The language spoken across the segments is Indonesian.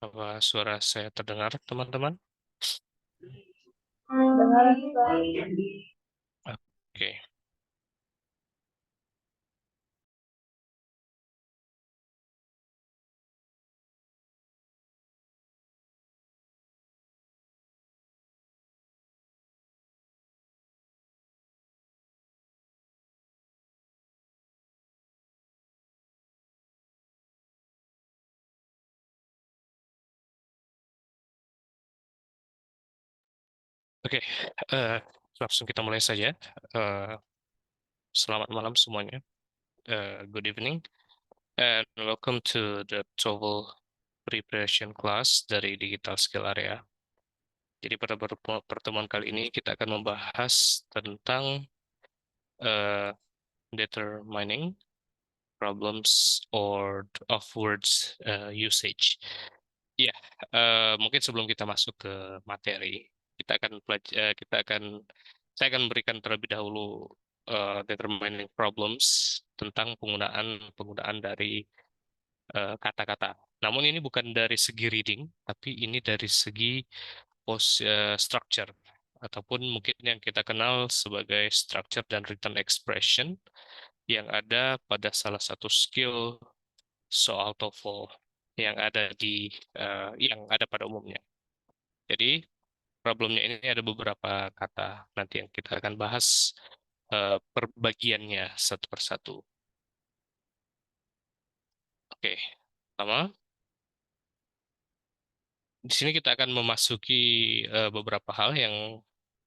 Apa suara saya terdengar, teman-teman? Dengar Pak. Oke, oke. eh, Langsung kita mulai saja. Eh, Selamat malam semuanya. Good evening, and welcome to the TOEFL preparation class dari Digital Skill Area. Jadi pada pertemuan kali ini kita akan membahas tentang eh, determining problems or of words usage. Ya, mungkin sebelum kita masuk ke materi, saya akan berikan terlebih dahulu determining problems tentang penggunaan penggunaan dari kata-kata. Namun ini bukan dari segi reading, tapi ini dari segi structure ataupun mungkin yang kita kenal sebagai structure dan written expression yang ada pada salah satu skill soal TOEFL yang ada pada umumnya. Jadi problemnya ini ada beberapa kata nanti yang kita akan bahas perbagiannya satu persatu. Oke, pertama di sini kita akan memasuki beberapa hal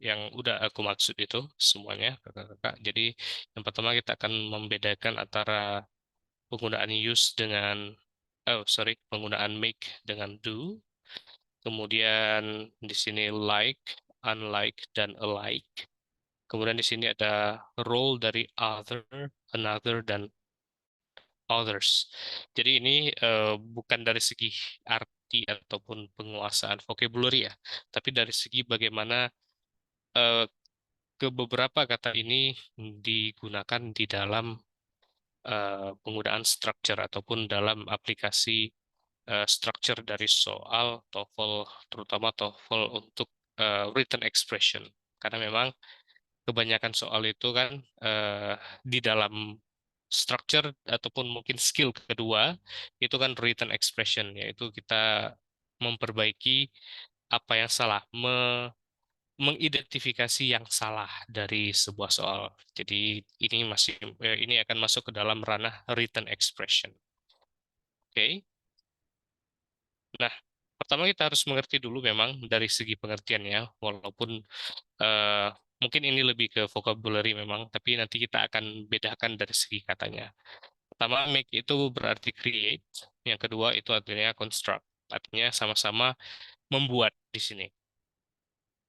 yang udah aku maksud itu semuanya kakak-kakak. Jadi yang pertama kita akan membedakan antara penggunaan use dengan penggunaan make dengan do. Kemudian di sini like, unlike, dan alike. Kemudian di sini ada role dari other, another, dan others. Jadi ini bukan dari segi arti ataupun penguasaan vocabulary ya, tapi dari segi bagaimana eh, beberapa kata ini digunakan di dalam penggunaan structure ataupun dalam aplikasi structure dari soal TOEFL, terutama TOEFL untuk written expression. Karena memang kebanyakan soal itu kan di dalam structure ataupun mungkin skill kedua itu kan written expression, yaitu kita memperbaiki apa yang salah, mengidentifikasi yang salah dari sebuah soal. Jadi ini akan masuk ke dalam ranah written expression. Oke. Nah, pertama kita harus mengerti dulu memang dari segi pengertiannya, walaupun eh, mungkin ini lebih ke vocabulary memang, tapi nanti kita akan bedakan dari segi katanya. Pertama, make itu berarti create. Yang kedua itu artinya construct. Artinya sama-sama membuat di sini.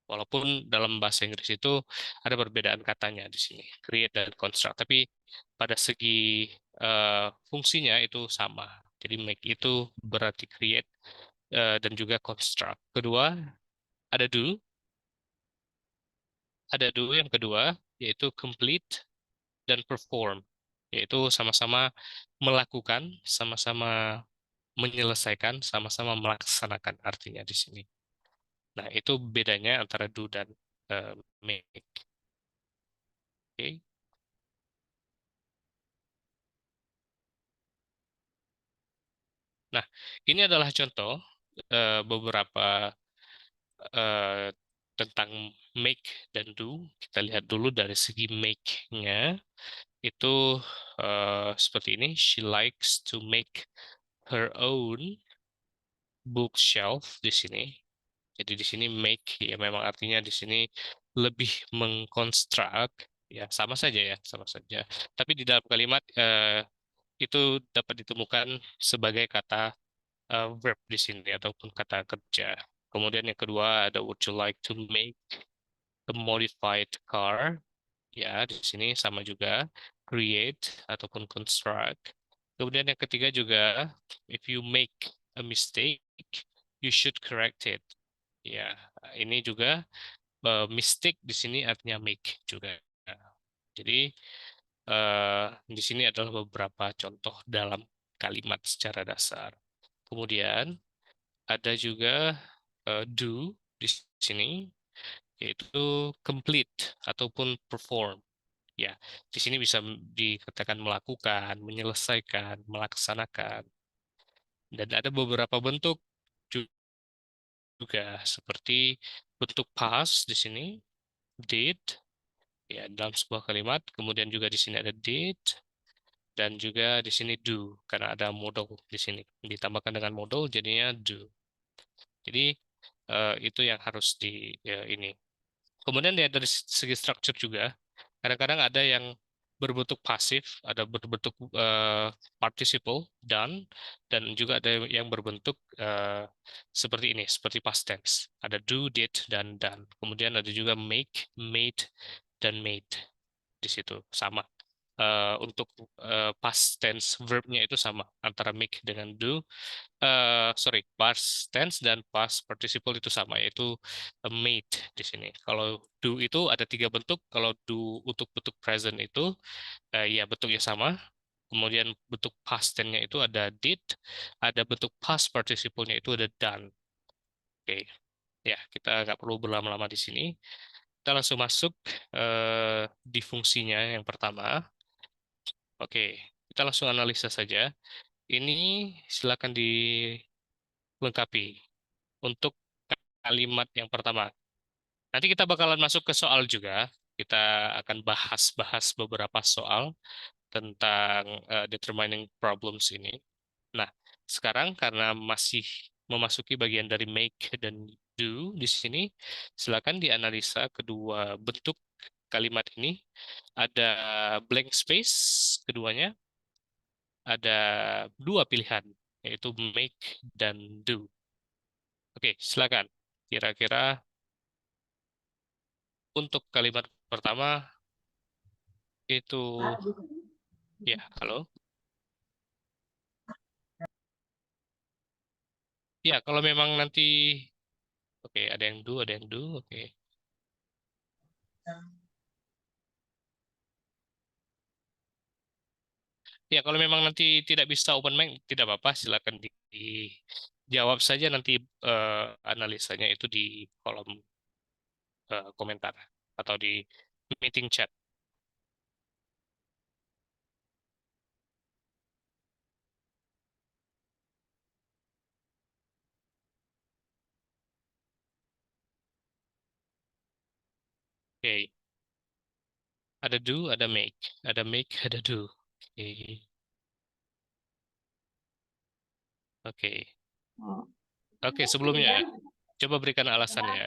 Walaupun dalam bahasa Inggris itu ada perbedaan katanya di sini, create dan construct. Tapi pada segi fungsinya itu sama. Jadi make itu berarti create dan juga construct. Kedua, ada do. Ada do yang kedua, yaitu complete dan perform. Yaitu sama-sama melakukan, sama-sama menyelesaikan, sama-sama melaksanakan artinya di sini. Nah, itu bedanya antara do dan make. Oke. Nah, ini adalah contoh beberapa eh, tentang make dan do. Kita lihat dulu dari segi make-nya. Itu seperti ini. She likes to make her own bookshelf di sini. Jadi di sini make ya memang artinya di sini lebih mengkonstruk, ya sama saja ya, sama saja. Tapi di dalam kalimat itu dapat ditemukan sebagai kata verb di sini ataupun kata kerja. Kemudian yang kedua ada would you like to make a modified car? Ya, di sini sama juga create ataupun construct. Kemudian yang ketiga juga if you make a mistake, you should correct it. Ya, ini juga mistake di sini artinya make juga. Jadi di sini adalah beberapa contoh dalam kalimat secara dasar. Kemudian Ada juga do di sini, yaitu complete ataupun perform. Ya, di sini bisa dikatakan melakukan, menyelesaikan, melaksanakan. Dan ada beberapa bentuk juga, seperti bentuk past di sini, did, ya dalam sebuah kalimat. Kemudian juga di sini ada did, dan juga di sini do, karena ada modal di sini. Ditambahkan dengan modal jadinya do. Jadi itu yang harus ini. Kemudian ya dari segi structure juga, kadang-kadang ada yang berbentuk pasif, ada berbentuk participle, done, dan juga ada yang berbentuk seperti ini, seperti past tense. Ada do, did, dan done. Kemudian ada juga make, made, dan made di situ sama. Untuk past tense verbnya itu sama antara make dengan do. Sorry, past tense dan past participle itu sama, yaitu made di sini. Kalau do itu ada tiga bentuk. Kalau do untuk bentuk present itu ya bentuknya sama. Kemudian bentuk past tense-nya itu ada did, ada bentuk past participle-nya itu ada done. Oke, ya kita nggak perlu berlama-lama di sini. Kita langsung masuk di fungsinya yang pertama. Oke, kita langsung analisa saja. Ini silakan dilengkapi untuk kalimat yang pertama. Nanti kita bakalan masuk ke soal juga. Kita akan bahas-bahas beberapa soal tentang determining problems ini. Nah, sekarang karena masih memasuki bagian dari make dan do di sini, silakan dianalisa kedua bentuk kalimat ini. Ada blank space keduanya, ada dua pilihan, yaitu make dan do. Oke, silakan. Kira-kira untuk kalimat pertama itu, ya, halo. Ya, kalau memang nanti, oke, ada yang do, ada yang do, oke. Ya, kalau memang nanti tidak bisa open mic, tidak apa-apa, silakan dijawab saja nanti analisanya itu di kolom komentar atau di meeting chat. Oke, ada do, ada make, ada do. Oke, oke, oke. Sebelumnya, coba berikan alasannya.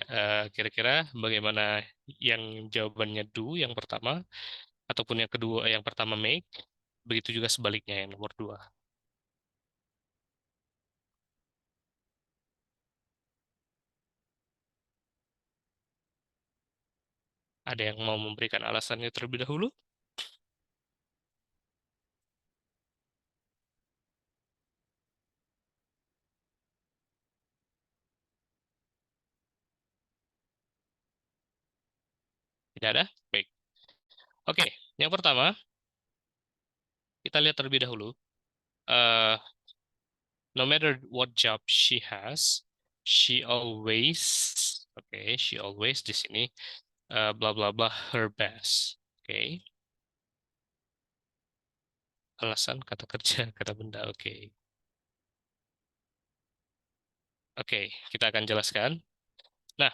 Kira-kira bagaimana yang jawabannya do yang pertama, ataupun yang kedua, yang pertama make, begitu juga sebaliknya yang nomor dua. Ada yang mau memberikan alasannya terlebih dahulu? Tidak ada? Baik. Oke, yang pertama, kita lihat terlebih dahulu. Eh, no matter what job she has, she always, oke, she always di sini, bla bla bla, her best. Oke, alasan kata kerja, kata benda. Oke, oke, kita akan jelaskan. Nah,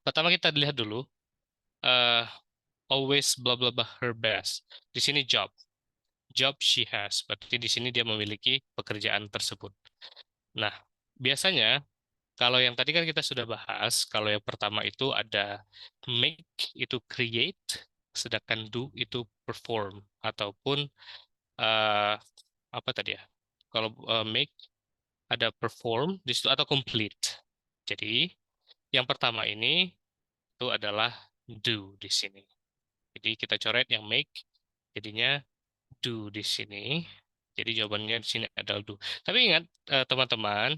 pertama kita lihat dulu, eh, always bla bla bla, her best. Di sini job, job she has. Berarti di sini dia memiliki pekerjaan tersebut. Nah, biasanya kalau yang tadi kan kita sudah bahas, kalau yang pertama itu ada make itu create, sedangkan do itu perform ataupun eh, apa tadi ya? Kalau make ada perform di situ atau complete. Jadi yang pertama ini itu adalah do di sini. Jadi kita coret yang make, jadinya do di sini. Jadi jawabannya di sini adalah do. Tapi ingat teman-teman,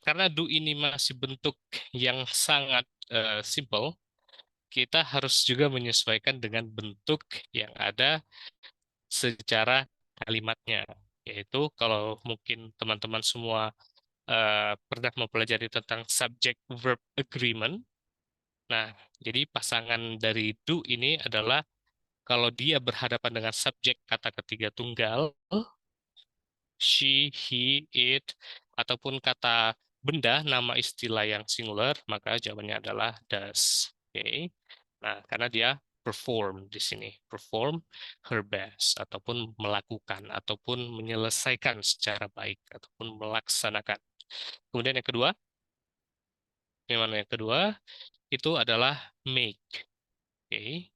karena do ini masih bentuk yang sangat simple, kita harus juga menyesuaikan dengan bentuk yang ada secara kalimatnya. Yaitu kalau mungkin teman-teman semua pernah mempelajari tentang subject verb agreement. Nah, jadi pasangan dari do ini adalah kalau dia berhadapan dengan subjek kata ketiga tunggal, she, he, it, ataupun kata benda, nama istilah yang singular, maka jawabannya adalah does. Oke. Nah, karena dia perform di sini, perform her best, ataupun melakukan, ataupun menyelesaikan secara baik, ataupun melaksanakan. Kemudian yang kedua, yang mana yang kedua? Itu adalah make. Oke.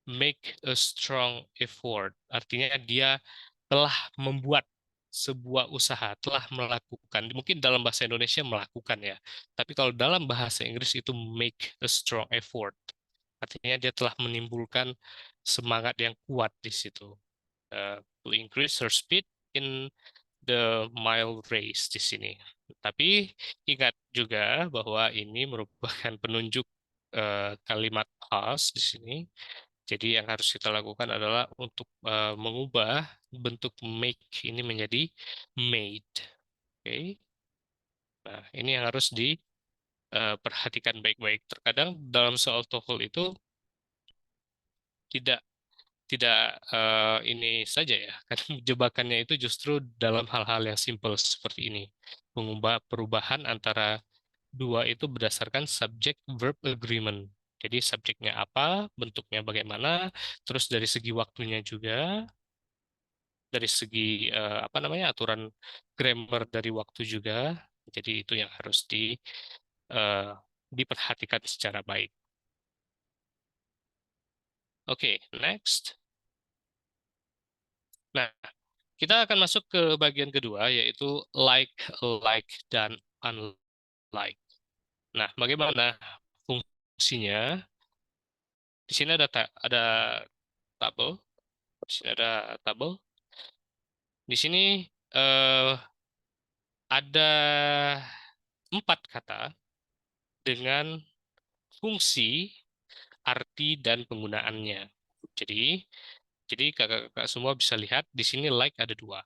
Make a strong effort. Artinya dia telah membuat sebuah usaha, telah melakukan. Mungkin dalam bahasa Indonesia melakukan ya. Tapi kalau dalam bahasa Inggris itu make a strong effort. Artinya dia telah menimbulkan semangat yang kuat di situ. To increase her speed in the mile race di sini. Tapi ingat juga bahwa ini merupakan penunjuk kalimat has di sini. Jadi yang harus kita lakukan adalah untuk mengubah bentuk make ini menjadi made. Oke. Nah, ini yang harus diperhatikan baik-baik. Terkadang dalam soal TOEFL itu tidak tidak ini saja ya. Kadang jebakannya itu justru dalam hal-hal yang simpel seperti ini. Mengubah perubahan antara dua itu berdasarkan subject verb agreement. Jadi subjeknya apa, bentuknya bagaimana, terus dari segi waktunya juga, dari segi apa namanya aturan grammar dari waktu juga. Jadi itu yang harus eh, diperhatikan secara baik. Oke, next. Nah, kita akan masuk ke bagian kedua yaitu like, dan unlike. Nah, bagaimana fungsinya? Di sini ada tabel, di sini ada tabel. Di sini eh, ada 4 kata dengan fungsi, arti, dan penggunaannya. Jadi, kakak-kakak semua bisa lihat di sini like ada 2.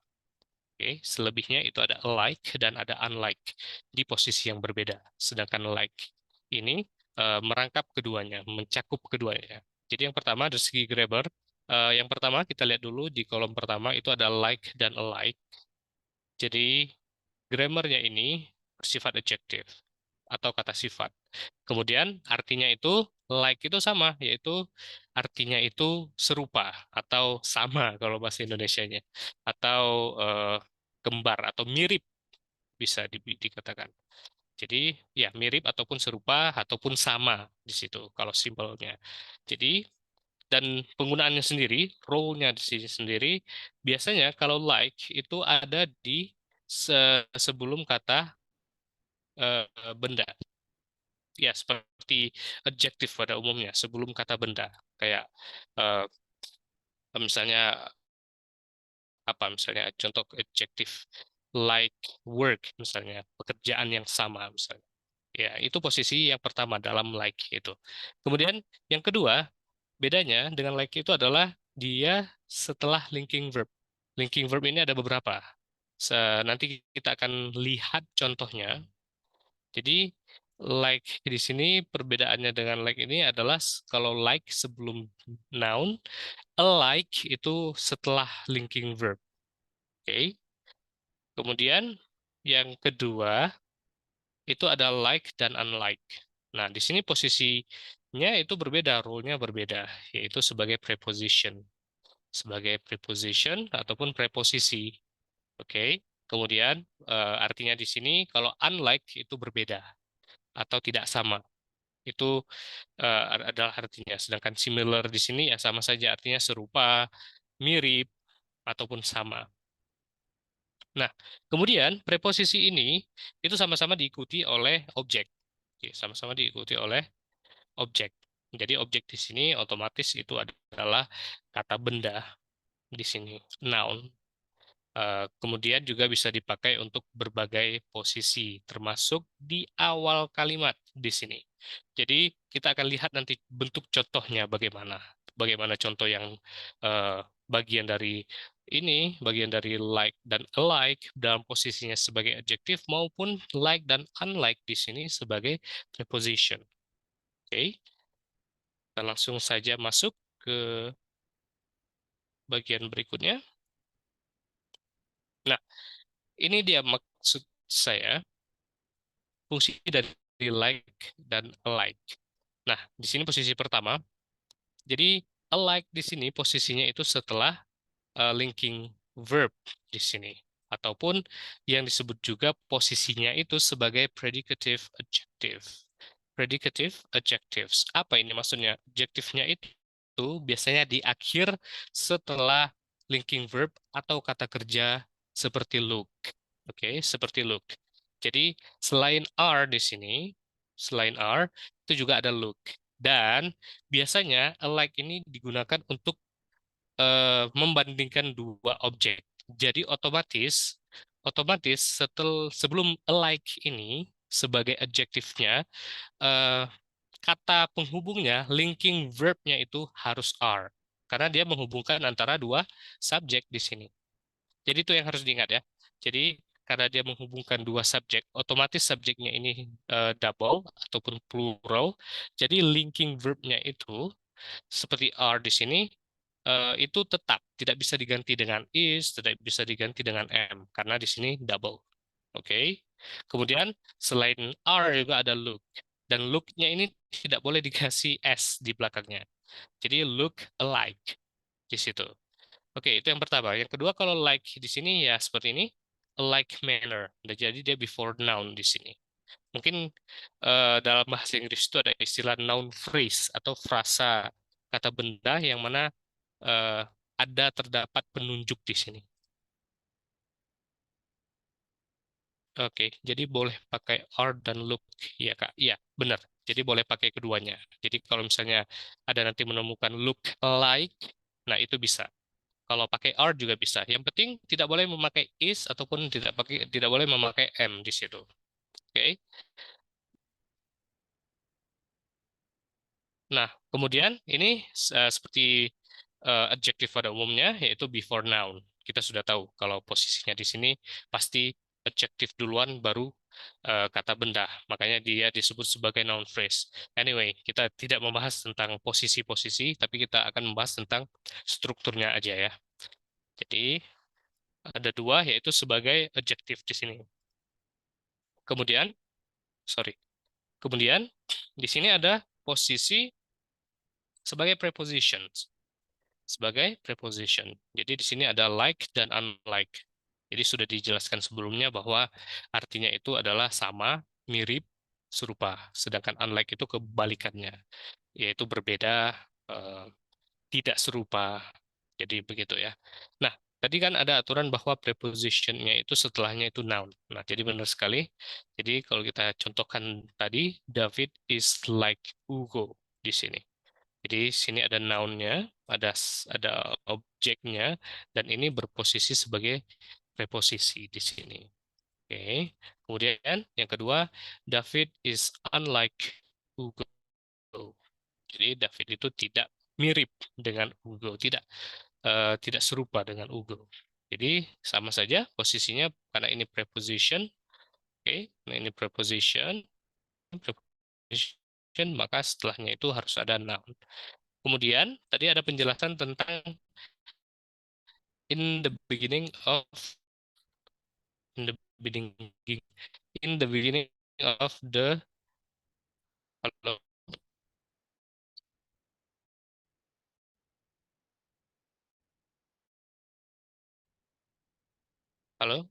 Oke, selebihnya itu ada alike dan ada unlike di posisi yang berbeda. Sedangkan like ini merangkap keduanya, mencakup keduanya. Jadi yang pertama dari segi grammar, yang pertama kita lihat dulu di kolom pertama itu ada like dan alike. Jadi grammarnya ini bersifat adjektif atau kata sifat. Kemudian artinya itu like itu sama, yaitu artinya itu serupa atau sama kalau bahasa Indonesianya, atau kembar atau mirip bisa dikatakan. Jadi ya mirip ataupun serupa ataupun sama di situ kalau simpelnya. Jadi dan penggunaannya sendiri, role-nya di sini sendiri, biasanya kalau like itu ada di sebelum kata benda. Ya, seperti adjektif pada umumnya sebelum kata benda. Kayak eh, misalnya apa? Misalnya contoh adjektif like work misalnya, pekerjaan yang sama misalnya. Ya, itu posisi yang pertama dalam like itu. Kemudian yang kedua, bedanya dengan like itu adalah dia setelah linking verb. Linking verb ini ada beberapa. Nanti kita akan lihat contohnya. Jadi like di sini perbedaannya dengan like ini adalah kalau like sebelum noun, alike itu setelah linking verb. Oke. Kemudian yang kedua itu ada like dan unlike. Nah, di sini posisinya itu berbeda, role-nya berbeda, yaitu sebagai preposition. Sebagai preposition ataupun preposisi. Oke. Kemudian artinya di sini kalau unlike itu berbeda atau tidak sama. Itu adalah artinya. Sedangkan similar di sini ya sama saja artinya serupa, mirip, ataupun sama. Nah, kemudian preposisi ini itu sama-sama diikuti oleh objek. Oke, sama-sama diikuti oleh objek. Jadi objek di sini otomatis itu adalah kata benda di sini, noun. Kemudian juga bisa dipakai untuk berbagai posisi, termasuk di awal kalimat di sini. Jadi kita akan lihat nanti bentuk contohnya bagaimana, contoh yang bagian dari ini bagian dari like dan alike dalam posisinya sebagai adjektif maupun like dan unlike di sini sebagai preposition. Oke, kita langsung saja masuk ke bagian berikutnya. Nah, ini dia maksud saya fungsi dari like dan alike. Nah, di sini posisi pertama. Jadi alike di sini posisinya itu setelah linking verb di sini, ataupun yang disebut juga posisinya itu sebagai predicative adjective. Predicative adjectives. Apa ini maksudnya? Adjektifnya itu biasanya di akhir setelah linking verb atau kata kerja seperti look. Oke, seperti look. Jadi selain are di sini, selain are itu juga ada look. Dan biasanya alike ini digunakan untuk membandingkan dua objek. Jadi otomatis otomatis sebelum alike ini sebagai adjektifnya, eh, kata penghubungnya, linking verbnya itu harus are. Karena dia menghubungkan antara dua subjek di sini. Jadi itu yang harus diingat ya. Jadi karena dia menghubungkan dua subjek, otomatis subjeknya ini double ataupun plural. Jadi linking verbnya itu seperti are di sini itu tetap tidak bisa diganti dengan is, tidak bisa diganti dengan am karena di sini double. Oke. Kemudian selain are juga ada look dan look-nya ini tidak boleh dikasih s di belakangnya. Jadi look alike di situ. Oke, itu yang pertama. Yang kedua kalau like di sini ya seperti ini, alike manner. Nah, jadi dia before noun di sini. Mungkin dalam bahasa Inggris itu ada istilah noun phrase atau frasa kata benda yang mana eh, ada terdapat penunjuk di sini. Oke, jadi boleh pakai are dan look, ya Kak. Iya, benar. Jadi boleh pakai keduanya. Jadi kalau misalnya ada nanti menemukan look like, nah itu bisa. Kalau pakai are juga bisa. Yang penting tidak boleh memakai is ataupun tidak boleh memakai am di situ. Oke. Nah, kemudian ini seperti adjektif pada umumnya, yaitu before noun. Kita sudah tahu kalau posisinya di sini pasti adjektif duluan baru kata benda. Makanya dia disebut sebagai noun phrase. Anyway, kita tidak membahas tentang posisi-posisi, tapi kita akan membahas tentang strukturnya aja ya. Jadi ada dua, yaitu sebagai adjektif di sini. Kemudian, sorry. Kemudian di sini ada posisi sebagai preposition. Sebagai preposition. Jadi di sini ada like dan unlike. Jadi sudah dijelaskan sebelumnya bahwa artinya itu adalah sama, mirip, serupa. Sedangkan unlike itu kebalikannya, yaitu berbeda, eh, tidak serupa. Jadi begitu ya. Nah, tadi kan ada aturan bahwa prepositionnya itu setelahnya itu noun. Nah, jadi benar sekali. Jadi kalau kita contohkan tadi, David is like Hugo di sini. Jadi sini ada noun-nya, ada objeknya, dan ini berposisi sebagai preposisi di sini. Oke. Kemudian yang kedua, David is unlike Hugo. Jadi David itu tidak mirip dengan Hugo, tidak serupa dengan Hugo. Jadi sama saja posisinya karena ini preposition. Oke, nah ini preposition, maka setelahnya itu harus ada noun. Kemudian tadi ada penjelasan tentang in the beginning of in the beginning in the beginning of the halo halo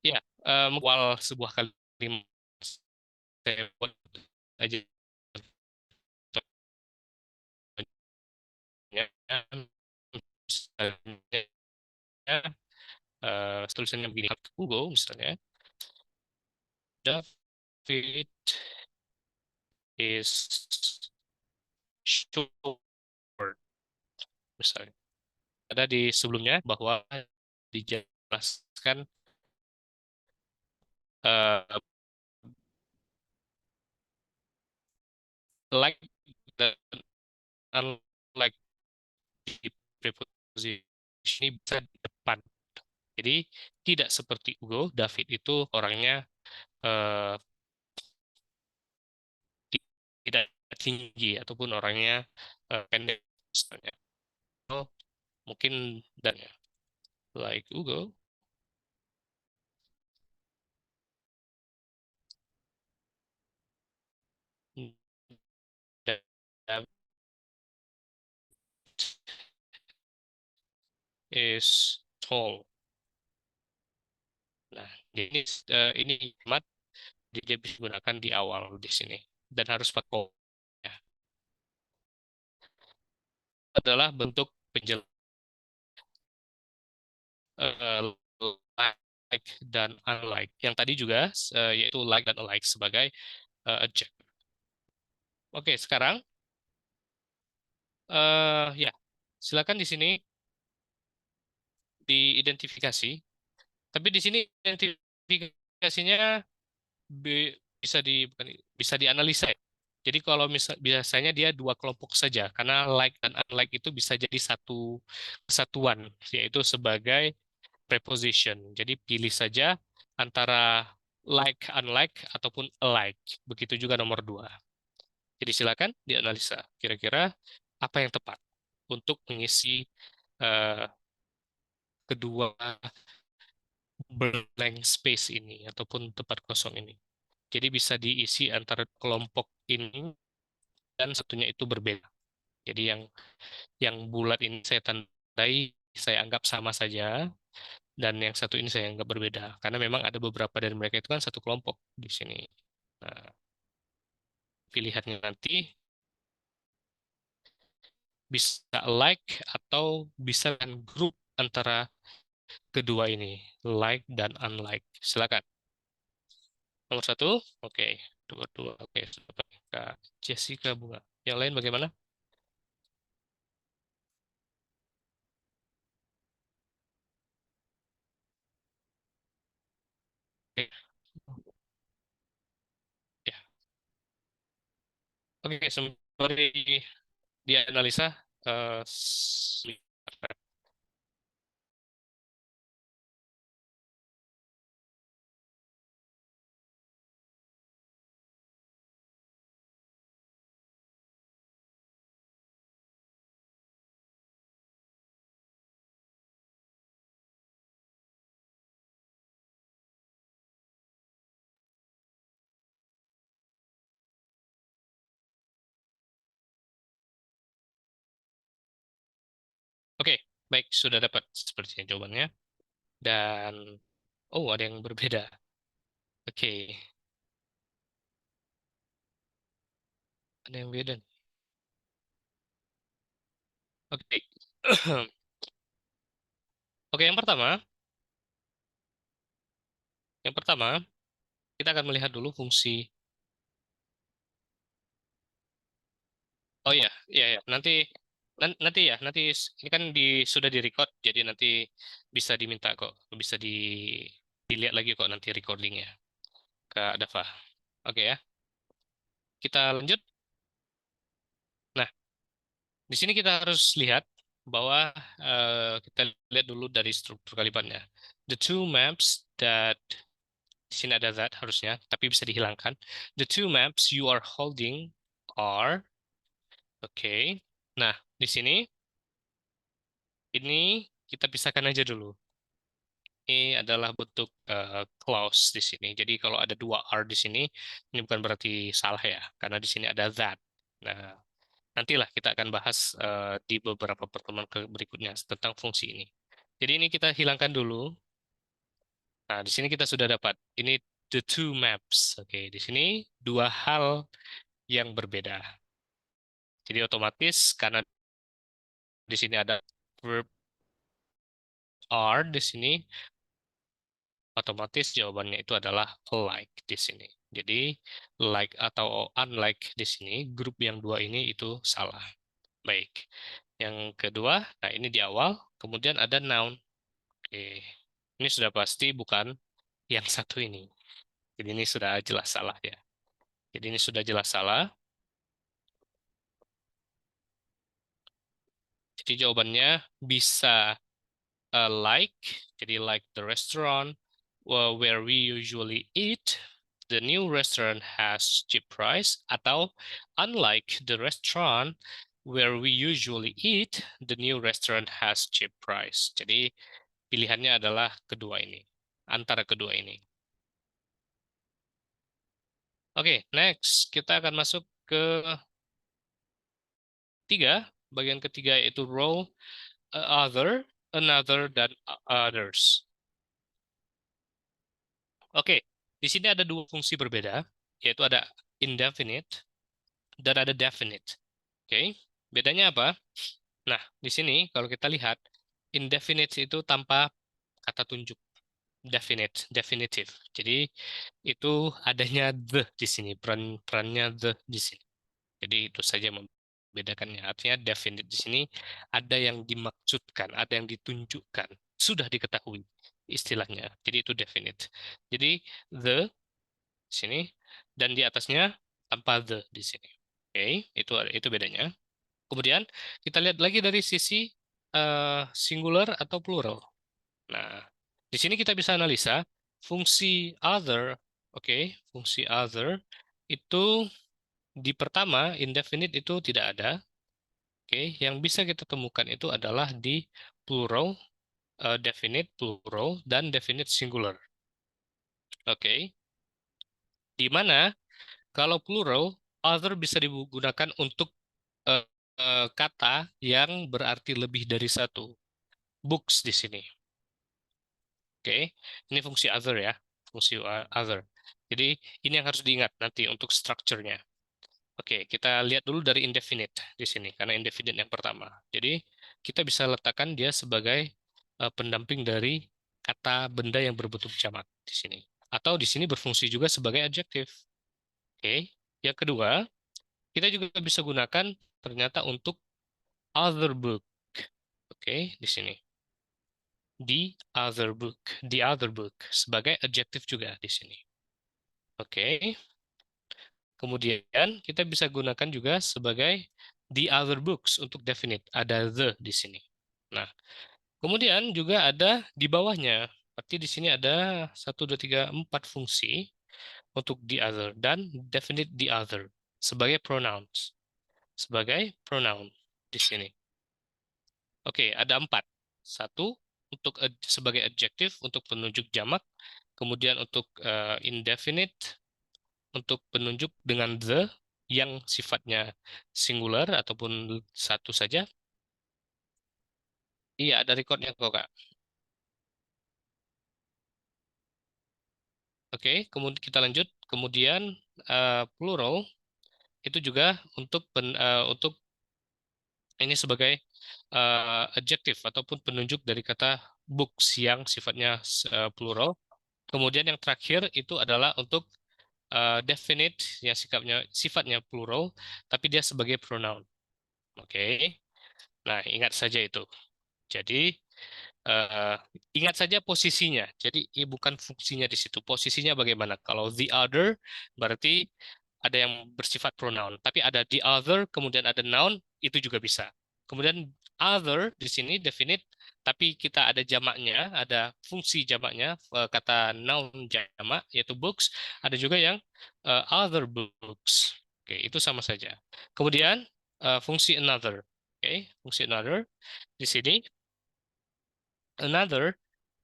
ya awal sebuah kalimat saya buat aja contohnya misalnya tulisannya begini Google misalnya David is short misalnya ada di sebelumnya bahwa dijelaskan uh, like dan unlike di preposisi. ini bisa di depan. Jadi tidak seperti Ugo, David itu orangnya eh, tidak tinggi ataupun orangnya pendek misalnya. Oh, mungkin dan ya, like Ugo, David is tall. Nah, jadi ini kalimat dia bisa gunakan di awal di sini dan harus pakai ya. Adalah bentuk penjelasan like dan unlike. Yang tadi juga yaitu like dan unlike sebagai adjective. Oke, sekarang ya silakan di sini diidentifikasi. Tapi di sini identifikasinya bisa bukan, bisa dianalisa. Ya. Jadi kalau biasanya dia dua kelompok saja, karena like dan unlike itu bisa jadi satu kesatuan, yaitu sebagai preposition. Jadi pilih saja antara like, unlike, ataupun alike. Begitu juga nomor dua. Jadi silakan dianalisa. Kira-kira apa yang tepat untuk mengisi eh, kedua blank space ini ataupun tempat kosong ini. Jadi bisa diisi antara kelompok ini dan satunya itu berbeda. Jadi yang bulat ini saya tandai, saya anggap sama saja, dan yang satu ini saya anggap berbeda. Karena memang ada beberapa dari mereka itu kan satu kelompok di sini. Nah, pilihannya nanti bisa like atau bisa kan grup antara kedua ini, like dan unlike. Silakan. Nomor satu, oke. Dua, dua, oke. Kak Jessica Bunga. Yang lain bagaimana? Oke, ya. Oke, sembari dianalisa. eh, s- Oke, baik. Sudah dapat sepertinya jawabannya. Dan, oh, ada yang berbeda. Oke, ada yang beda. Oke. Oke, yang pertama, kita akan melihat dulu fungsi. Oh iya, iya, iya. Nanti ya, ini kan sudah direcord, jadi nanti bisa diminta kok, bisa dilihat lagi kok nanti recordingnya, Kak Dava. Oke ya, kita lanjut. Nah, di sini kita harus lihat bahwa kita lihat dulu dari struktur kalimatnya. The two maps that di sini ada that harusnya, tapi bisa dihilangkan. The two maps you are holding are, oke. Nah, di sini ini kita pisahkan aja dulu. Ini adalah bentuk clause di sini. Jadi kalau ada dua R di sini, ini bukan berarti salah ya, karena di sini ada that. Nah, nantilah kita akan bahas di beberapa pertemuan berikutnya tentang fungsi ini. Jadi ini kita hilangkan dulu. Nah, di sini kita sudah dapat. Ini the two maps. Oke, di sini dua hal yang berbeda. Jadi otomatis karena di sini ada verb are di sini, otomatis jawabannya itu adalah like di sini. Jadi like atau unlike di sini, grup yang dua ini itu salah. Baik. Yang kedua, nah ini di awal, kemudian ada noun. Oke. Ini sudah pasti bukan yang satu ini. Jadi ini sudah jelas salah ya. Jadi ini sudah jelas salah. Jadi jawabannya bisa like, jadi like the restaurant where we usually eat, the new restaurant has cheap price, atau unlike the restaurant where we usually eat, the new restaurant has cheap price. Jadi pilihannya adalah kedua ini, antara kedua ini. Oke, next kita akan masuk ke tiga. Bagian ketiga yaitu role other, another, dan others. Oke, di sini ada dua fungsi berbeda, yaitu ada indefinite dan ada definite. Oke, bedanya apa? Nah, di sini kalau kita lihat, indefinite itu tanpa kata tunjuk. Definite, definitive. Jadi itu adanya the di sini, perannya the di sini. Jadi itu saja membedakannya. Artinya definite di sini ada yang dimaksudkan, ada yang ditunjukkan, sudah diketahui istilahnya. Jadi itu definite. Jadi the di sini dan di atasnya tanpa the di sini. Oke, itu bedanya. Kemudian kita lihat lagi dari sisi singular atau plural. Nah, di sini kita bisa analisa fungsi other, oke, fungsi other itu di pertama indefinite itu tidak ada. Oke, yang bisa kita temukan itu adalah di plural, definite plural dan definite singular. Oke, di mana kalau plural other bisa digunakan untuk eh, kata yang berarti lebih dari satu. Books di sini. Oke, ini fungsi other ya, fungsi other. Jadi ini yang harus diingat nanti untuk strukturnya. Oke, kita lihat dulu dari indefinite di sini, karena indefinite yang pertama. Jadi, kita bisa letakkan dia sebagai pendamping dari kata benda yang berbentuk jamak di sini. Atau di sini berfungsi juga sebagai adjektif. Oke, yang kedua, kita juga bisa gunakan ternyata untuk other book. Oke, di sini. The other book, sebagai adjektif juga di sini. Oke, kemudian kita bisa gunakan juga sebagai the other books untuk definite. Ada the di sini. Nah, kemudian juga ada di bawahnya. Berarti di sini ada 1, 2, 3, 4 fungsi untuk the other dan definite the other sebagai pronouns. Sebagai pronoun di sini. Oke, ada 4. Satu, untuk sebagai adjektif untuk penunjuk jamak. Kemudian untuk indefinite untuk penunjuk dengan the yang sifatnya singular ataupun satu saja. Iya, ada recordnya kok, Kak. Oke, kemudian kita lanjut. Kemudian plural itu juga untuk ini sebagai adjektif ataupun penunjuk dari kata books yang sifatnya plural. Kemudian yang terakhir itu adalah untuk definite yang sifatnya plural, tapi dia sebagai pronoun. Oke. Nah, ingat saja itu. Jadi eh, ingat saja posisinya. Jadi bukan fungsinya di situ. Posisinya bagaimana? Kalau the other berarti ada yang bersifat pronoun. Tapi ada the other, kemudian ada noun, itu juga bisa. Kemudian other di sini definite, tapi kita ada jamaknya, ada fungsi jamaknya, kata noun jamak, yaitu books. Ada juga yang other books. Oke, itu sama saja. Kemudian fungsi another. Oke, fungsi another di sini another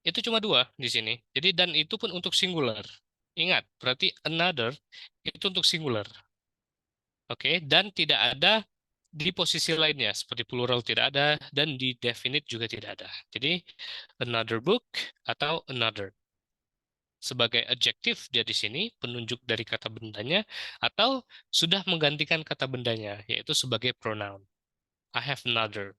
itu cuma dua di sini. Jadi dan itu pun untuk singular. Ingat, berarti another itu untuk singular. Oke, dan tidak ada di posisi lainnya seperti plural tidak ada dan di definite juga tidak ada. Jadi another book atau another sebagai adjektif dia di sini penunjuk dari kata bendanya atau sudah menggantikan kata bendanya yaitu sebagai pronoun. I have another.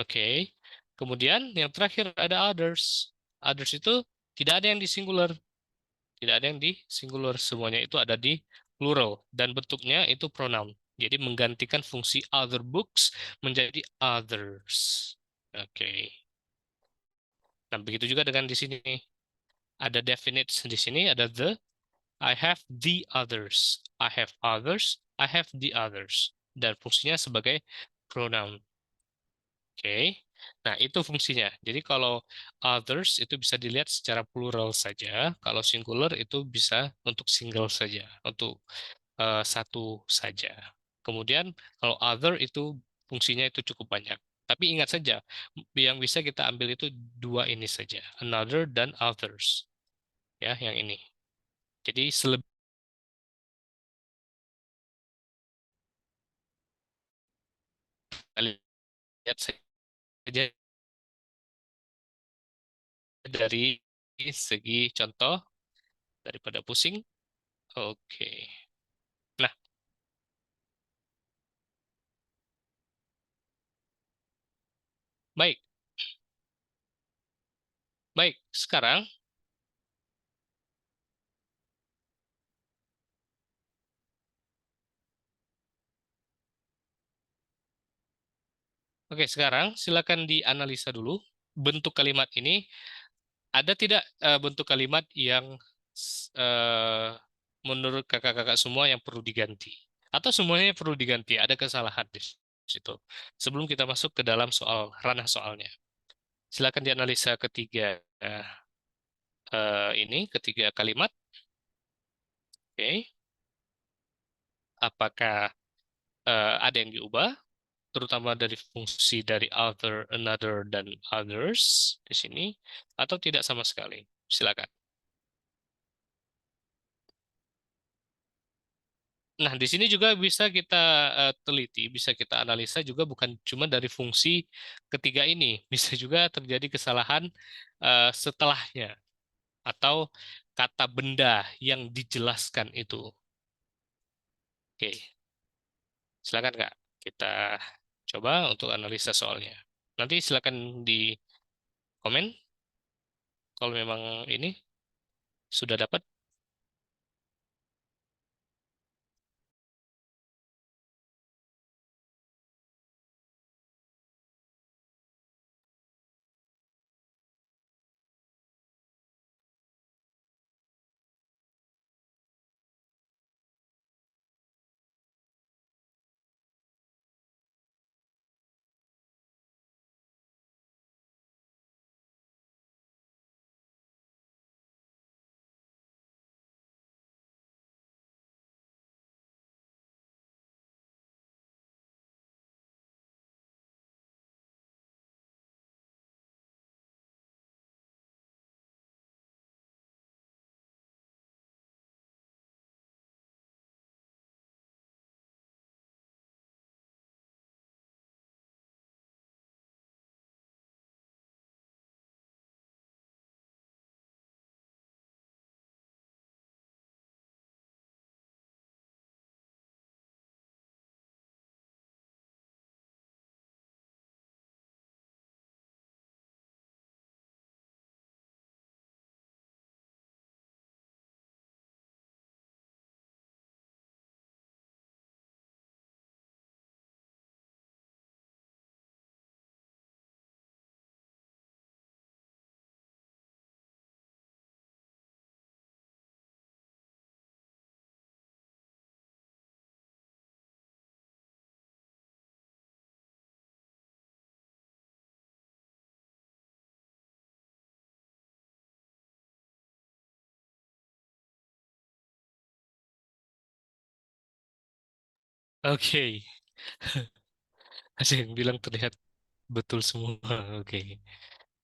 Oke. Kemudian yang terakhir ada others. Others itu tidak ada yang di singular. Tidak ada yang di singular. Semuanya itu ada di plural. Dan bentuknya itu pronoun. Jadi menggantikan fungsi other books menjadi others. Oke. Nah, begitu juga dengan di sini. Ada definite di sini, ada the. I have the others. I have others. I have the others. Dan fungsinya sebagai pronoun. Oke. Nah, itu fungsinya. Jadi kalau others itu bisa dilihat secara plural saja, kalau singular itu bisa untuk single saja, untuk satu saja. Kemudian kalau other itu fungsinya itu cukup banyak. Tapi ingat saja, yang bisa kita ambil itu dua ini saja, another dan others. Ya, yang ini. Jadi selebihnya lihat saja dari segi contoh daripada pusing. Oke. Nah, baik. Baik, sekarang sekarang silakan dianalisa dulu bentuk kalimat ini. Ada tidak bentuk kalimat yang eh, menurut kakak-kakak semua yang perlu diganti? Atau semuanya perlu diganti? Ada kesalahan di situ. Sebelum kita masuk ke dalam soal ranah soalnya. Silakan dianalisa ketiga kalimat. Oke. Apakah ada yang diubah? Terutama dari fungsi dari other, another, dan others di sini, atau tidak sama sekali? Silakan. Nah, di sini juga bisa kita teliti, bisa kita analisa juga bukan cuma dari fungsi ketiga ini, bisa juga terjadi kesalahan setelahnya atau kata benda yang dijelaskan itu. Oke, silakan Kak. Kita coba untuk analisa soalnya. Nanti silakan di komen kalau memang ini sudah dapat. Oke, ada yang bilang terlihat betul semua. Oke,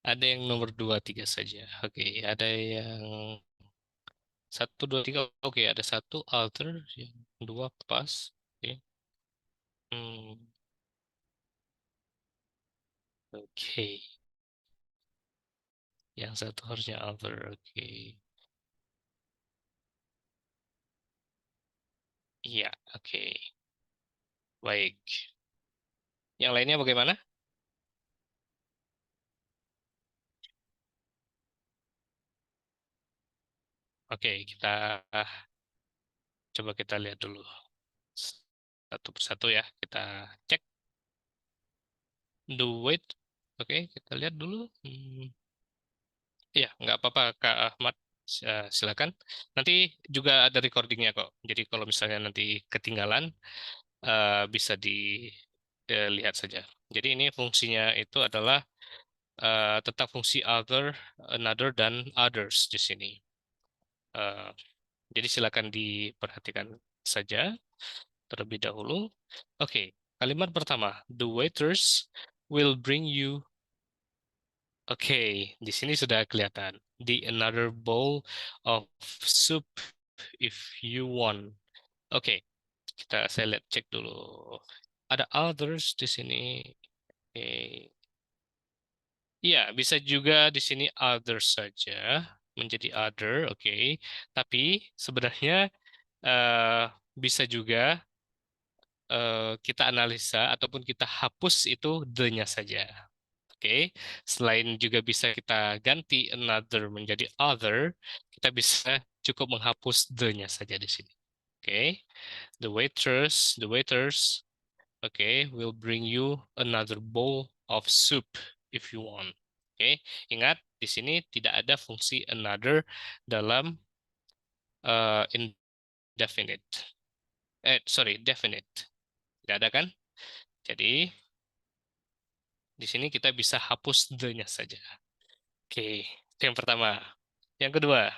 ada yang nomor dua, tiga saja. Oke, ada yang satu, dua, tiga. Oke, ada satu alter, yang dua pas. Oke, Hmm, oke. Yang satu harusnya alter. Oke, iya. Oke, baik. Yang lainnya bagaimana? Oke, coba kita lihat dulu satu persatu ya. Kita cek the weight. Oke, kita lihat dulu. Iya, nggak apa-apa Kak Ahmad. Silakan. Nanti juga ada recordingnya kok. Jadi kalau misalnya nanti ketinggalan, bisa dilihat saja. Jadi ini fungsinya itu adalah tentang fungsi other, another, dan others di sini. Eh, jadi silakan diperhatikan saja terlebih dahulu. Oke, kalimat pertama, the waiters will bring you. Oke, di sini sudah kelihatan. The another bowl of soup if you want. Oke, saya lihat cek dulu. Ada others di sini. Oke. Iya, bisa juga di sini other saja menjadi other, oke. Tapi sebenarnya eh, bisa juga kita analisa ataupun kita hapus itu the-nya saja. Oke, selain juga bisa kita ganti another menjadi other, kita bisa cukup menghapus the-nya saja di sini. Oke, the waiters, okay, will bring you another bowl of soup if you want. Oke, ingat di sini tidak ada fungsi another dalam indefinite. Sorry, definite. Tidak ada kan? Jadi di sini kita bisa hapus the-nya saja. Oke, itu yang pertama. Yang kedua,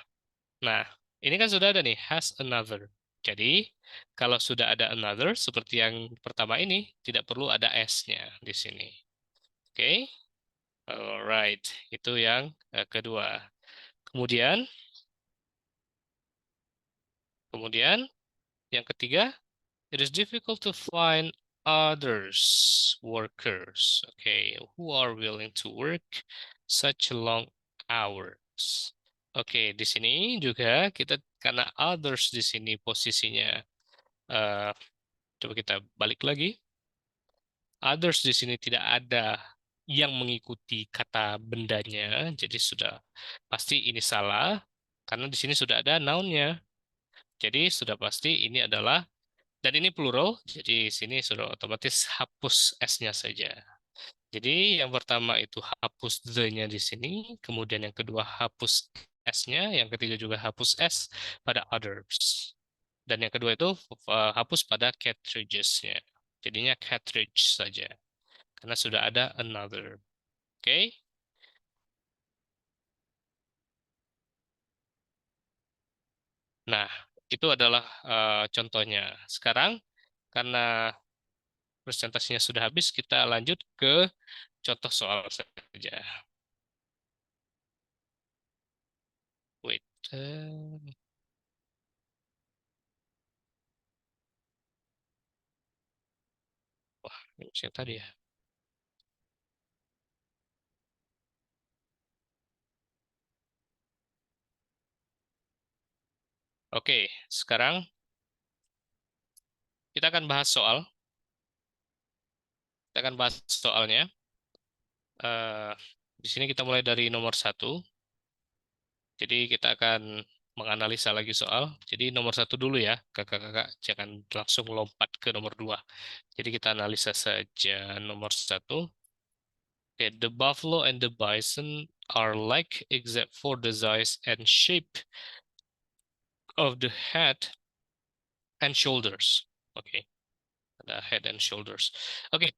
nah ini kan sudah ada nih has another. Jadi kalau sudah ada another seperti yang pertama ini tidak perlu ada s-nya di sini. Oke, alright, itu yang kedua. Kemudian, kemudian yang ketiga, it is difficult to find others workers, okay, who are willing to work such long hours. Oke, di sini juga kita karena others di sini posisinya, eh, coba kita balik lagi. Others di sini tidak ada yang mengikuti kata bendanya, jadi sudah pasti ini salah karena di sini sudah ada noun-nya. Jadi sudah pasti ini adalah, dan ini plural, jadi sini sudah otomatis hapus s-nya saja. Jadi yang pertama itu hapus the-nya di sini, kemudian yang kedua hapus s-nya, yang ketiga juga hapus s pada others. Dan yang kedua itu hapus pada cartridges-nya. Jadinya cartridge saja karena sudah ada another. Oke. Nah, itu adalah contohnya. Sekarang karena presentasinya sudah habis, kita lanjut ke contoh soal saja. Wait. Wah, ini yang tadi ya. Oke, sekarang kita akan bahas soal. Kita akan bahas soalnya. Eh, di sini kita mulai dari nomor satu. Jadi kita akan menganalisa lagi soal. Jadi nomor satu dulu ya, kakak-kakak. Jangan langsung lompat ke nomor dua. Jadi kita analisa saja nomor satu. Okay, the buffalo and the bison are like except for the size and shape of the head and shoulders. Oke, ada head and shoulders. Oke,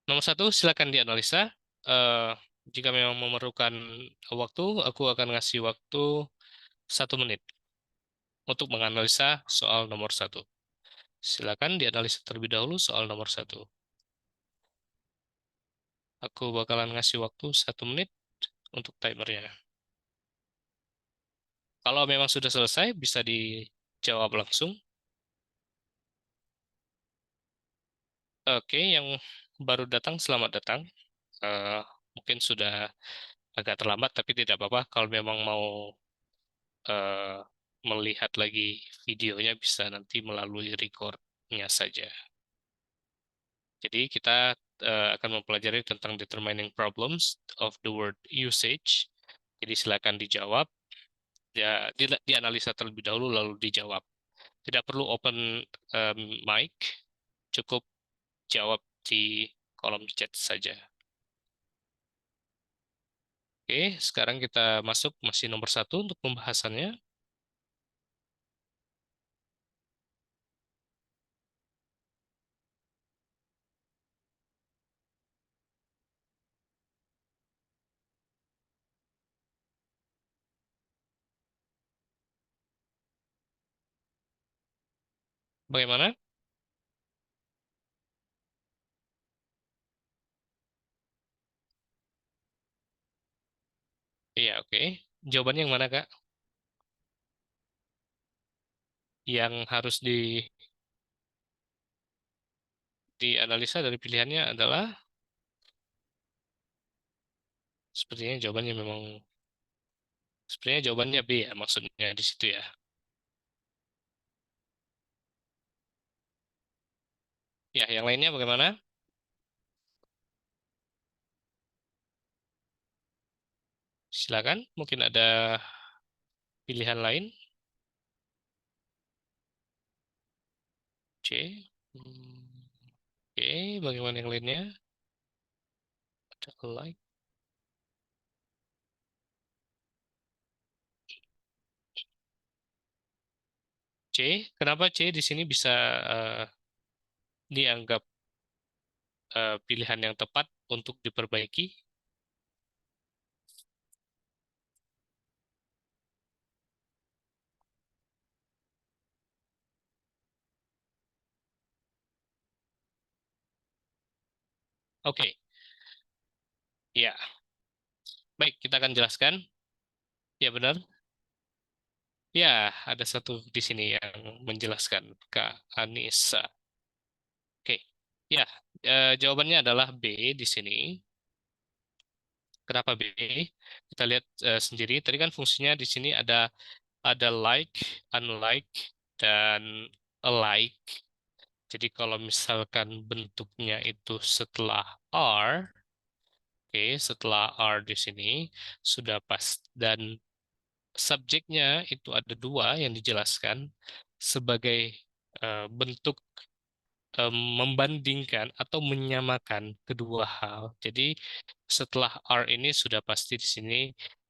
nomor satu silakan dianalisa. Eh, jika memang memerlukan waktu, aku akan ngasih waktu 1 menit untuk menganalisa soal nomor satu. Silakan dianalisa terlebih dahulu soal nomor satu. Aku bakalan ngasih waktu 1 menit untuk timernya. Kalau memang sudah selesai, bisa dijawab langsung. Oke, yang baru datang, selamat datang. Eh, mungkin sudah agak terlambat, tapi tidak apa-apa. Kalau memang mau eh, melihat lagi videonya, bisa nanti melalui recordnya saja. Jadi kita akan mempelajari tentang determining problems of the word usage. Jadi silakan dijawab, ya dianalisa terlebih dahulu lalu dijawab. Tidak perlu open em, mic, cukup jawab di kolom chat saja. Oke, sekarang kita masuk masih nomor satu untuk pembahasannya. Bagaimana? Iya, oke. Jawabannya yang mana, Kak? Yang harus dianalisa dari pilihannya adalah sepertinya jawabannya memang sepertinya jawabannya B ya, maksudnya di situ ya. Ya, yang lainnya bagaimana? Silakan, mungkin ada pilihan lain. C. Hmm, oke, bagaimana yang lainnya? Ada like. C. Kenapa C di sini bisa eh, dianggap pilihan yang tepat untuk diperbaiki? Oke, ya. Baik, kita akan jelaskan. Ya, benar. Ya, ada satu di sini yang menjelaskan, Kak Anissa. Oke, ya, jawabannya adalah B di sini. Kenapa B? Kita lihat sendiri. Tadi kan fungsinya di sini ada like, unlike, dan alike. Jadi kalau misalkan bentuknya itu setelah R, oke, setelah R di sini sudah pas dan subjeknya itu ada dua yang dijelaskan sebagai bentuk membandingkan atau menyamakan kedua hal. Jadi setelah R ini sudah pasti di sini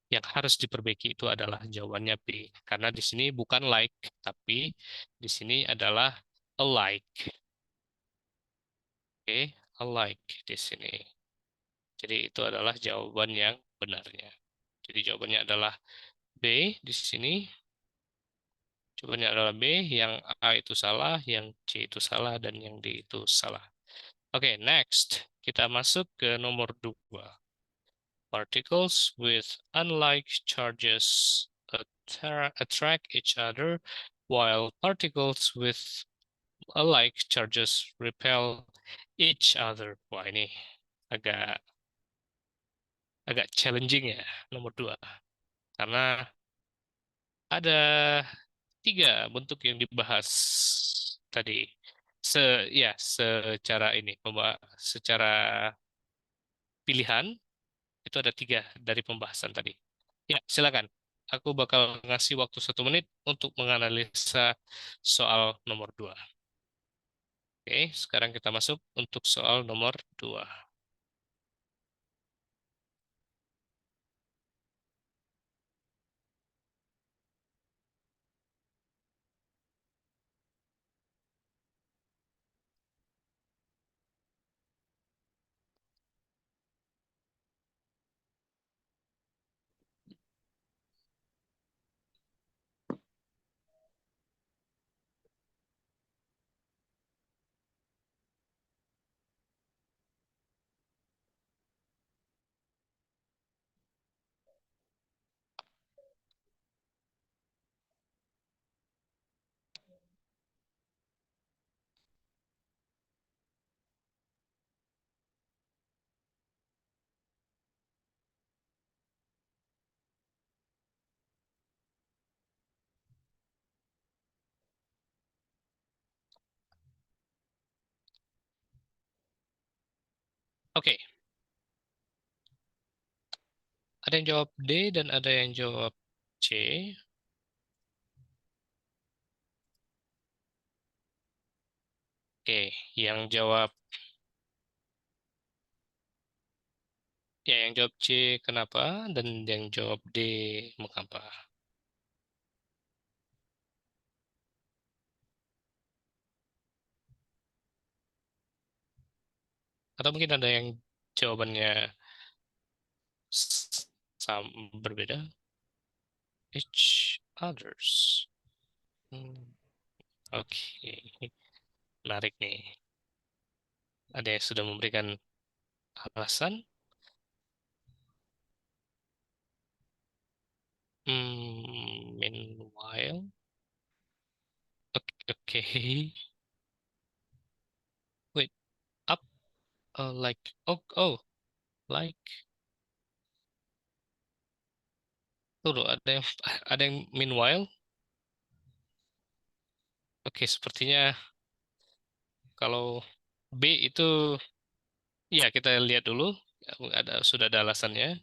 yang harus diperbaiki itu adalah jawabannya B. Karena di sini bukan like, tapi di sini adalah alike. Oke, alike di sini. Jadi itu adalah jawaban yang benarnya. Jadi jawabannya adalah B di sini. Jawabannya adalah B, yang A itu salah, yang C itu salah, dan yang D itu salah. Oke, next. Kita masuk ke nomor 2. Particles with unlike charges attract each other, while particles with alike charges repel each other. Wah, ini agak agak challenging ya, nomor 2. Karena ada 3 bentuk yang dibahas tadi. Se ya, secara ini, secara pilihan itu ada 3 dari pembahasan tadi. Ya, silakan. Aku bakal ngasih waktu 1 menit untuk menganalisa soal nomor 2. Oke, sekarang kita masuk untuk soal nomor 2. Oke, ada yang jawab D dan ada yang jawab C. Oke, yang jawab yang jawab C kenapa dan yang jawab D mengapa? Atau mungkin ada yang jawabannya berbeda? Each others. Hmm. Oke, menarik nih. Ada yang sudah memberikan alasan? Meanwhile, oke. Wait, up, like, oh, like, tunggu, ada yang meanwhile. Oke, sepertinya kalau B itu, ya kita lihat dulu. Sudah ada alasannya.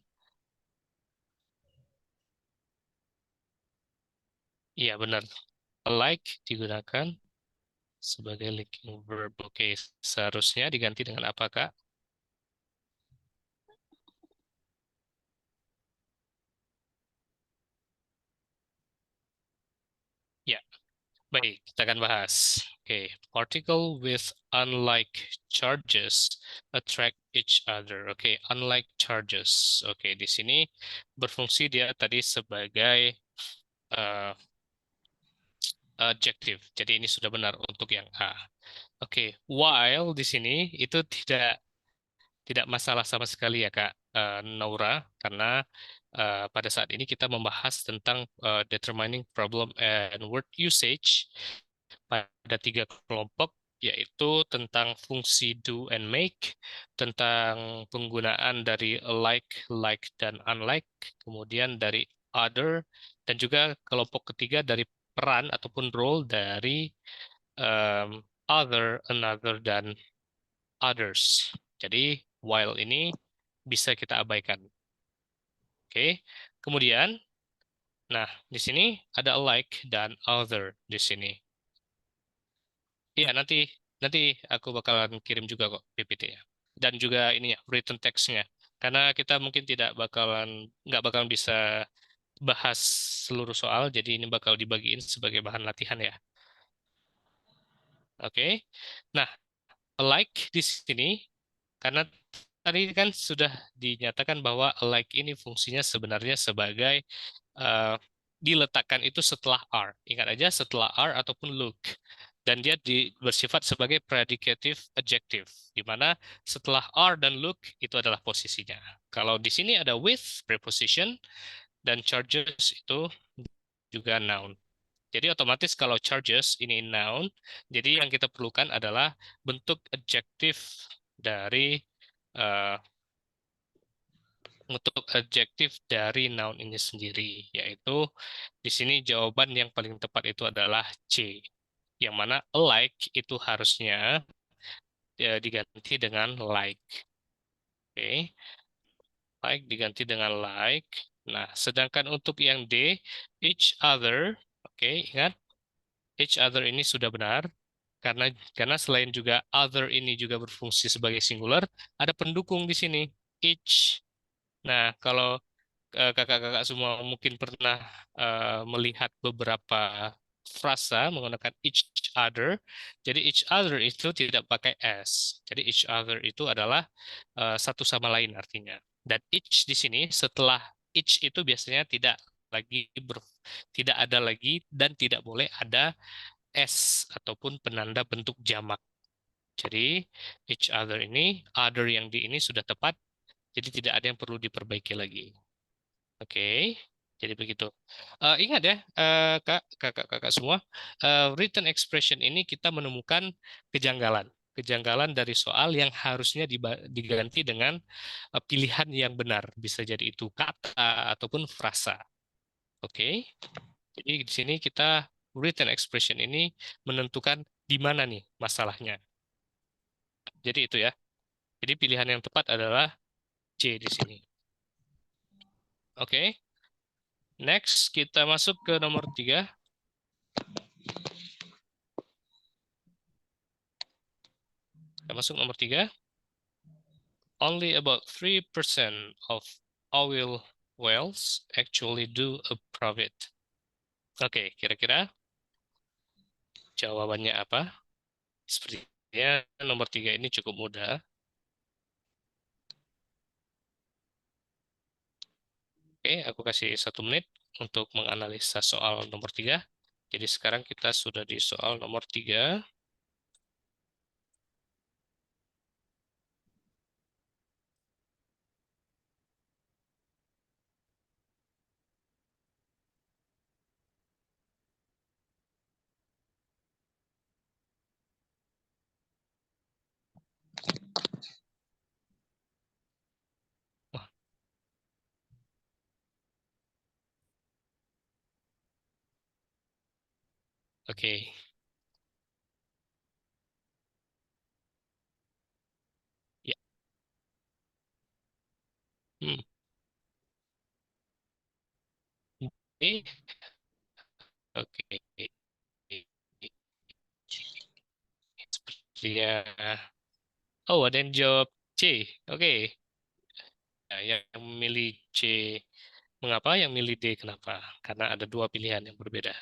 Iya benar. Like digunakan sebagai linking verb. Oke, seharusnya diganti dengan apa, Kak? Ya, baik, kita akan bahas. Oke, particle with unlike charges attract each other. Oke, unlike charges. Oke, di sini berfungsi dia tadi sebagai uh, adjective. Jadi ini sudah benar untuk yang A. Oke, while di sini itu tidak tidak masalah sama sekali ya Kak Naura, karena pada saat ini kita membahas tentang determining problem and word usage pada tiga kelompok, yaitu tentang fungsi do and make, tentang penggunaan dari like, dan unlike, kemudian dari other, dan juga kelompok ketiga dari peran ataupun role dari other, another, dan others. Jadi while ini bisa kita abaikan. Oke. Kemudian, nah di sini ada alike dan other di sini. Iya, nanti nanti aku bakalan kirim juga kok PPT-nya. Dan juga ininya, written text-nya. Karena kita mungkin nggak bakalan bisa bahas seluruh soal, jadi ini bakal dibagiin sebagai bahan latihan ya. Oke. Nah, alike di sini, karena tadi kan sudah dinyatakan bahwa alike ini fungsinya sebenarnya sebagai eh, diletakkan itu setelah are. Ingat aja setelah are ataupun look. Dan dia bersifat sebagai predicative adjective, di mana setelah are dan look itu adalah posisinya. Kalau di sini ada with preposition dan charges itu juga noun. Jadi otomatis kalau charges ini noun, jadi yang kita perlukan adalah bentuk adjektif dari eh, untuk adjektif dari noun ini sendiri, yaitu di sini jawaban yang paling tepat itu adalah C, yang mana alike itu harusnya diganti dengan like. Oke, like diganti dengan like. Nah, sedangkan untuk yang D, each other, oke, ingat each other ini sudah benar karena selain juga other ini juga berfungsi sebagai singular, ada pendukung di sini, each. Nah, kalau kakak-kakak semua mungkin pernah melihat beberapa frasa menggunakan each other. Jadi each other itu tidak pakai s. Jadi each other itu adalah satu sama lain artinya. Dan each di sini setelah each itu biasanya lagi tidak ada lagi dan tidak boleh ada s ataupun penanda bentuk jamak. Jadi each other ini, other yang di ini sudah tepat, jadi tidak ada yang perlu diperbaiki lagi. Oke, jadi begitu. Ingat ya, kakak-kakak semua, written expression ini kita menemukan kejanggalan. Kejanggalan dari soal yang harusnya diganti dengan pilihan yang benar. Bisa jadi itu kata ataupun frasa. Oke, jadi di sini kita written expression ini menentukan di mana nih masalahnya. Jadi itu ya. Jadi pilihan yang tepat adalah C di sini. Oke, next kita masuk ke nomor 3. Kita masuk nomor 3. Only about 3% of oil wells actually do approve it. Oke, kira-kira jawabannya apa? Sepertinya nomor 3 ini cukup mudah. Oke, aku kasih 1 menit untuk menganalisa soal nomor 3. Jadi sekarang kita sudah di soal nomor 3. Wah, oke. Ya. Hmm. Oke. Oke. Sepertinya. Oh, ada yang jawab C. Oke. Nah, yang milih C. Mengapa? Yang milih D, kenapa? Karena ada dua pilihan yang berbeda.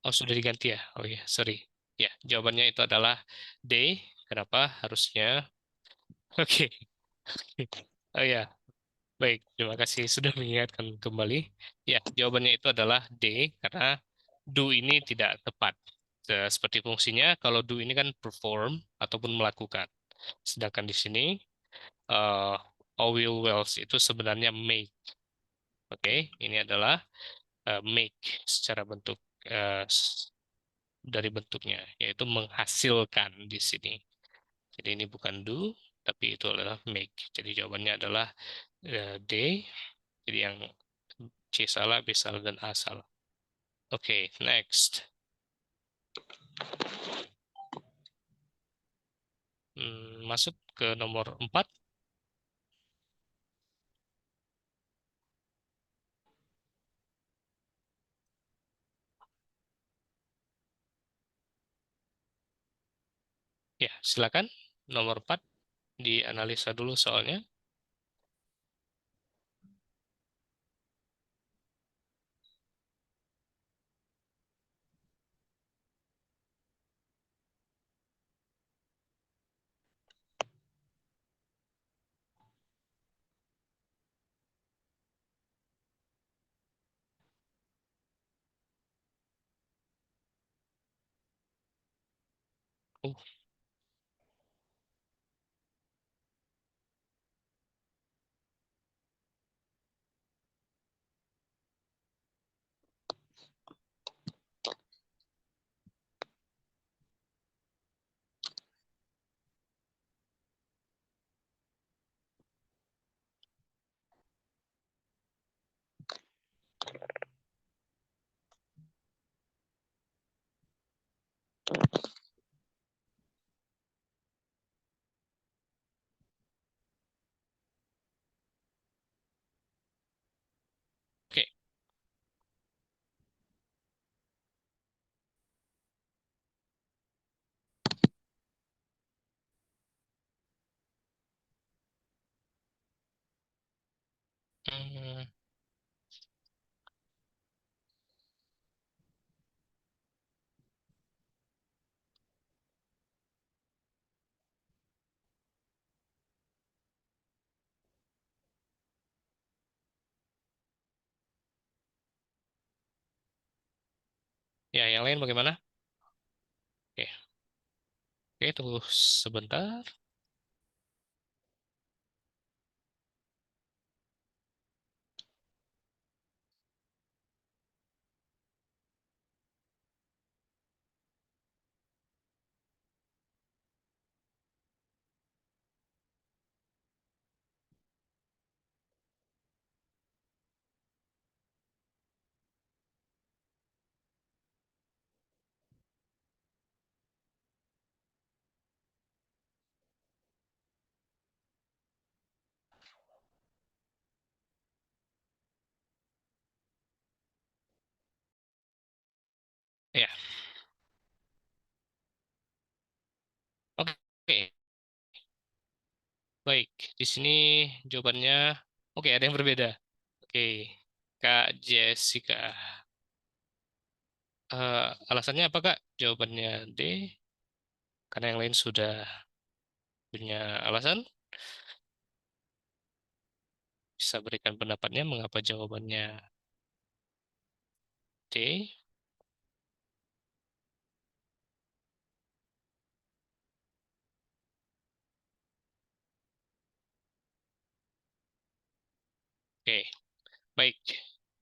Oh, sudah diganti ya? Oh ya, sorry. Ya, jawabannya itu adalah D. Kenapa? Harusnya. Oke. Oh ya, baik. Terima kasih sudah mengingatkan kembali. Ya, jawabannya itu adalah D, karena do ini tidak tepat. Seperti fungsinya, kalau do ini kan perform ataupun melakukan. Sedangkan di sini, uh, all will wells itu sebenarnya make. Oke, ini adalah make secara bentuk eh, dari bentuknya, yaitu menghasilkan di sini. Jadi ini bukan do, tapi itu adalah make. Jadi jawabannya adalah D. Jadi yang C salah, B salah, dan A salah. Oke, next. Masuk ke nomor 4. Ya, silakan. Nomor 4 dianalisa dulu soalnya. Uh, Oke. Hmm, ya, yang lain bagaimana? Oke, oke, tunggu sebentar. Ya, oke, baik. Di sini jawabannya, oke, ada yang berbeda. Oke, Kak Jessica. Alasannya apa, Kak? Jawabannya D, karena yang lain sudah punya alasan. bisa berikan pendapatnya mengapa jawabannya D. Oke, baik.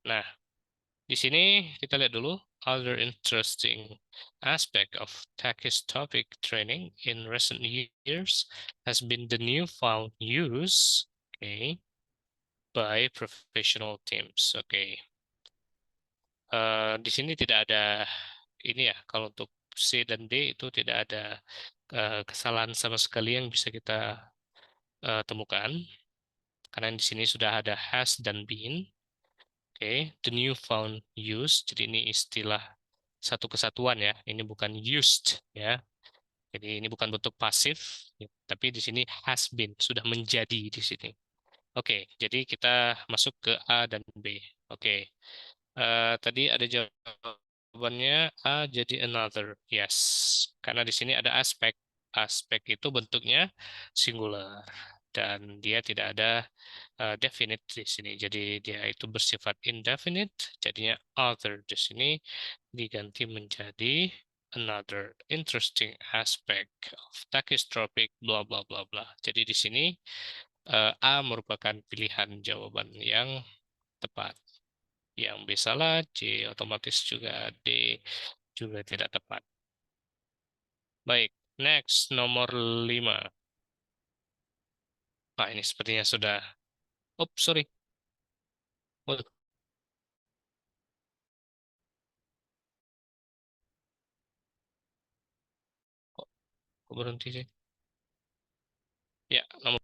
Nah, di sini kita lihat dulu other interesting aspect of Takis topic training in recent years has been the newfound use, okay, by professional teams. Oke, di sini tidak ada ini ya. Kalau untuk C dan D itu tidak ada kesalahan sama sekali yang bisa kita temukan karena di sini sudah ada has dan been. Oke, the newfound use. Jadi ini istilah satu kesatuan ya. Ini bukan used ya. Jadi ini bukan bentuk pasif, ya, tapi di sini has been, sudah menjadi di sini. Oke, jadi kita masuk ke A dan B. Oke, tadi ada jawabannya A jadi another. Yes, karena di sini ada aspek. Aspek itu bentuknya singular dan dia tidak ada definite di sini. Jadi dia itu bersifat indefinite, jadinya other di sini diganti menjadi another interesting aspect of tachytropic bla bla bla bla. Jadi di sini A merupakan pilihan jawaban yang tepat. Yang B salah, C otomatis juga D juga tidak tepat. Baik, next nomor 5. Nah, ini sepertinya sudah. Oh, sorry. Waduh, kok berhenti sih? Ya, nomor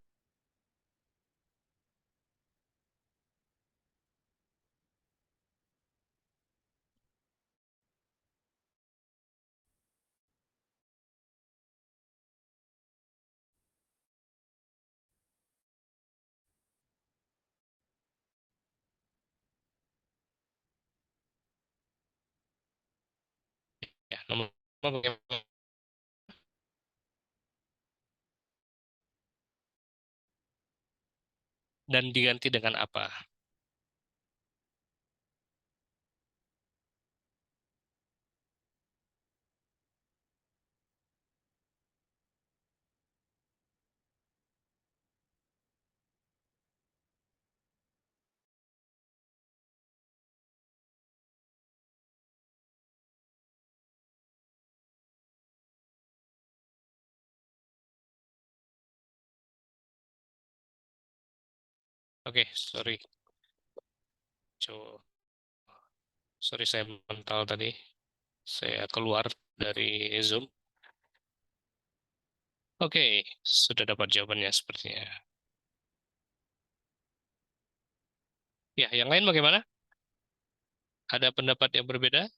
nomor bagaimana? Dan diganti dengan apa? Oke, sorry. Coba, sorry saya mental tadi. Saya keluar dari Zoom. Oke, sudah dapat jawabannya sepertinya. Ya, yang lain bagaimana? Ada pendapat yang berbeda?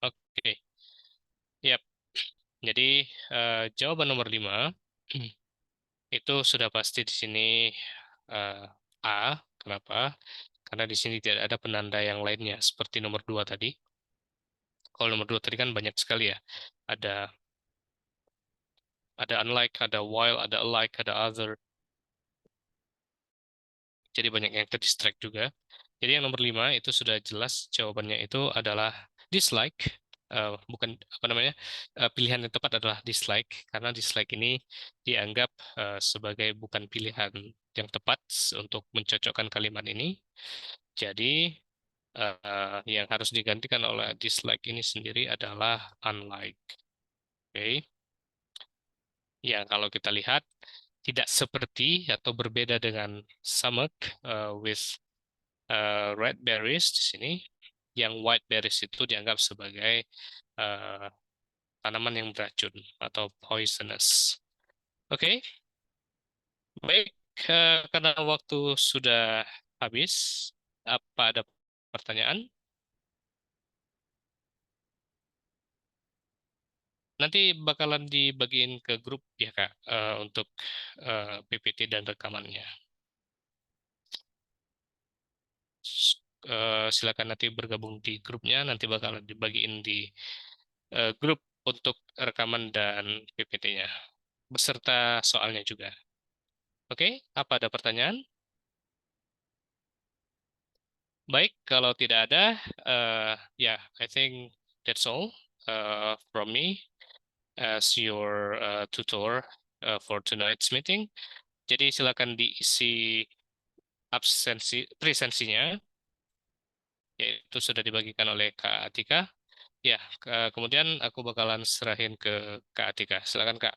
Oke, yap. Jadi jawaban nomor 5 itu sudah pasti di sini eh, A. Kenapa? Karena di sini tidak ada penanda yang lainnya seperti nomor 2 tadi. Kalau nomor 2 tadi kan banyak sekali ya. Ada unlike, ada while, ada alike, ada other. Jadi banyak yang ke distract juga. Jadi yang nomor 5 itu sudah jelas jawabannya itu adalah dislike. Bukan apa namanya, pilihan yang tepat adalah dislike karena dislike ini dianggap sebagai bukan pilihan yang tepat untuk mencocokkan kalimat ini. Jadi yang harus digantikan oleh dislike ini sendiri adalah unlike. Oke. Ya, kalau kita lihat tidak seperti atau berbeda dengan Samek with red berries di sini, yang white berries itu dianggap sebagai uh, tanaman yang beracun atau poisonous. Oke, baik. Karena waktu sudah habis, apa ada pertanyaan? Nanti bakalan dibagiin ke grup ya Kak, untuk PPT dan rekamannya. silakan nanti bergabung di grupnya, nanti bakal dibagiin di grup untuk rekaman dan PPT-nya, beserta soalnya juga. Oke, apa ada pertanyaan? Baik, kalau tidak ada, ya, I think that's all from me as your tutor for tonight's meeting. Jadi silakan diisi presensinya, yaitu sudah dibagikan oleh Kak Atika. Ya, kemudian aku bakalan serahin ke Kak Atika. Silakan Kak.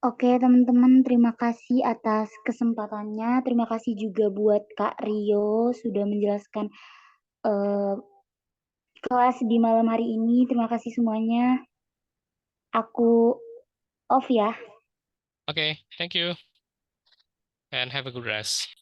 Oke, teman-teman, terima kasih atas kesempatannya. Terima kasih juga buat Kak Rio sudah menjelaskan eh, kelas di malam hari ini. Terima kasih semuanya. Aku off ya. Oke, thank you and have a good rest.